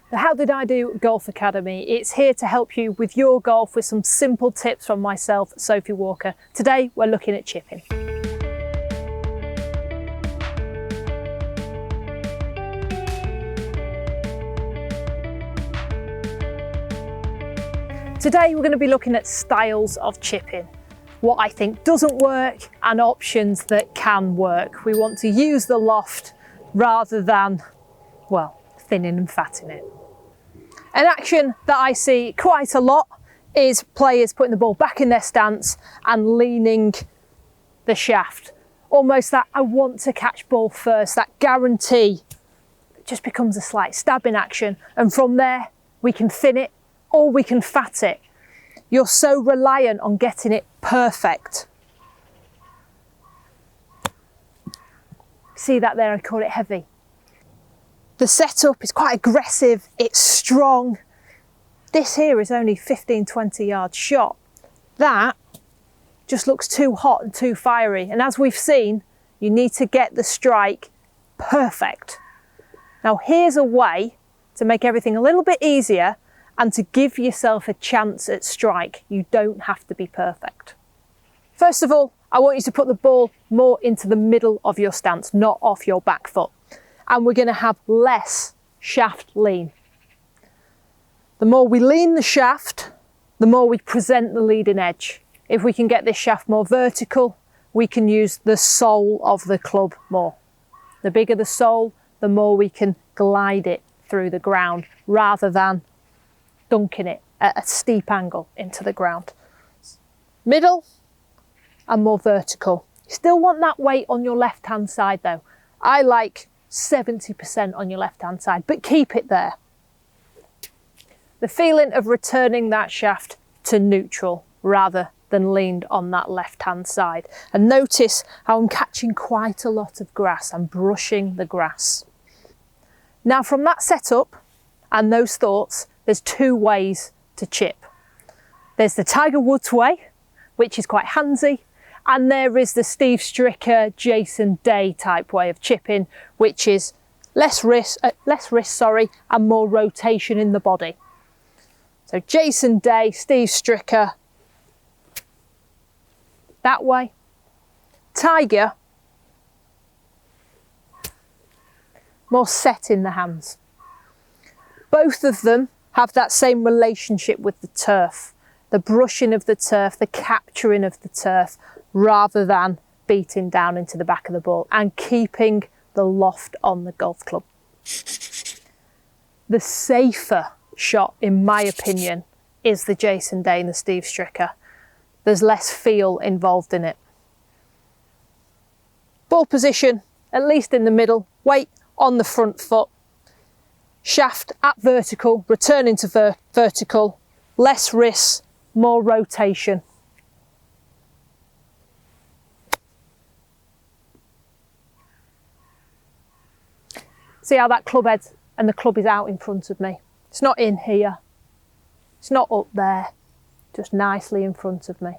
The How Did I Do Golf Academy. It's here to help you with your golf with some simple tips from myself, Sophie Walker. Today we're looking at chipping. Today we're going to be looking at styles of chipping, what I think doesn't work and options that can work. We want to use the loft rather than, well, thinning and fatting it. An action that I see quite a lot is players putting the ball back in their stance and leaning the shaft. Almost that I want to catch ball first, that guarantee just becomes a slight stabbing action, and from there we can thin it or we can fat it. You're so reliant on getting it perfect. See that there, I call it heavy. The setup is quite aggressive, it's strong. This here is only 15-20 yard shot. That just looks too hot and too fiery. And as we've seen, you need to get the strike perfect. Now here's a way to make everything a little bit easier and to give yourself a chance at strike. You don't have to be perfect. First of all, I want you to put the ball more into the middle of your stance, not off your back foot. And we're going to have less shaft lean. The more we lean the shaft, the more we present the leading edge. If we can get this shaft more vertical, we can use the sole of the club more. The bigger the sole, the more we can glide it through the ground rather than dunking it at a steep angle into the ground. Middle and more vertical. You still want that weight on your left hand side though. I like 70% on your left hand side, but keep it there. The feeling of returning that shaft to neutral rather than leaned on that left hand side. And notice how I'm catching quite a lot of grass. I'm brushing the grass. Now from that setup and those thoughts, there's two ways to chip. There's the Tiger Woods way, which is quite handsy, and there is the Steve Stricker, Jason Day type way of chipping, which is less wrist, and more rotation in the body. So Jason Day, Steve Stricker, that way. Tiger, more set in the hands. Both of them have that same relationship with the turf, the brushing of the turf, the capturing of the turf, rather than beating down into the back of the ball and keeping the loft on the golf club. The safer shot, in my opinion, is the Jason Day and the Steve Stricker. There's less feel involved in it. Ball position, at least in the middle, weight on the front foot. Shaft at vertical, returning to vertical, less wrists, more rotation. See how that club head and the club is out in front of me. It's not in here, it's not up there, just nicely in front of me.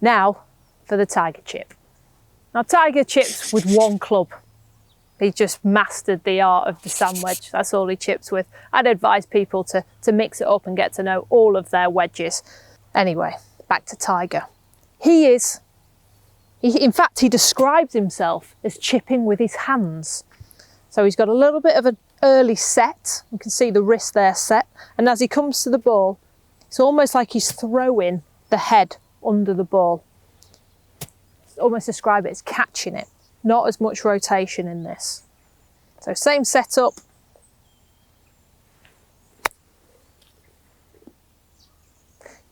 Now for the Tiger chip. Now Tiger chips with one club. He just mastered the art of the sand wedge. That's all he chips with. I'd advise people to mix it up and get to know all of their wedges. Anyway, back to Tiger. In fact, he describes himself as chipping with his hands. So he's got a little bit of an early set. You can see the wrist there set. And as he comes to the ball, it's almost like he's throwing the head under the ball. Almost describe it as catching it. Not as much rotation in this. So same setup.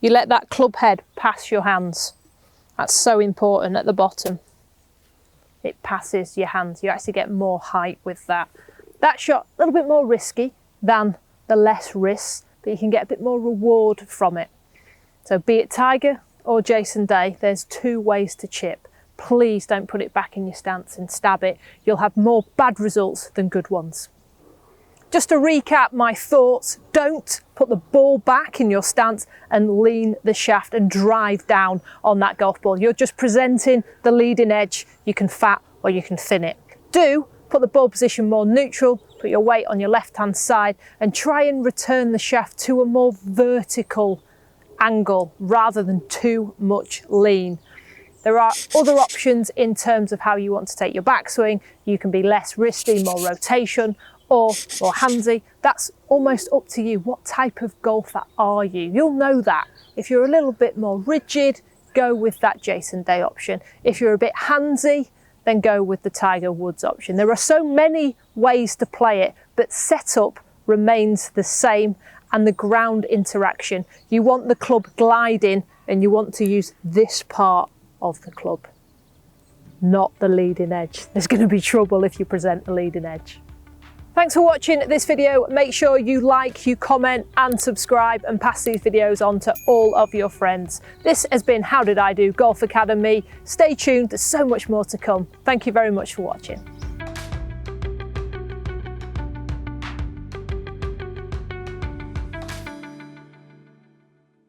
You let that club head pass your hands. That's so important at the bottom. It passes your hands. You actually get more height with that. That shot, a little bit more risky than the less risk, but you can get a bit more reward from it. So be it Tiger or Jason Day, there's two ways to chip. Please don't put it back in your stance and stab it. You'll have more bad results than good ones. Just to recap my thoughts, don't put the ball back in your stance and lean the shaft and drive down on that golf ball. You're just presenting the leading edge. You can fat or you can thin it. Do Put the ball position more neutral, put your weight on your left-hand side and try and return the shaft to a more vertical angle rather than too much lean. There are other options in terms of how you want to take your backswing. You can be less wristy, more rotation, or more handsy. That's almost up to you. What type of golfer are you? You'll know that. If you're a little bit more rigid, go with that Jason Day option. If you're a bit handsy, then go with the Tiger Woods option. There are so many ways to play it, but setup remains the same, and the ground interaction. You want the club gliding and you want to use this part of the club, not the leading edge. There's going to be trouble if you present the leading edge. Thanks for watching this video. Make sure you like, you comment and subscribe and pass these videos on to all of your friends. This has been How Did I Do Golf Academy. Stay tuned, there's so much more to come. Thank you very much for watching.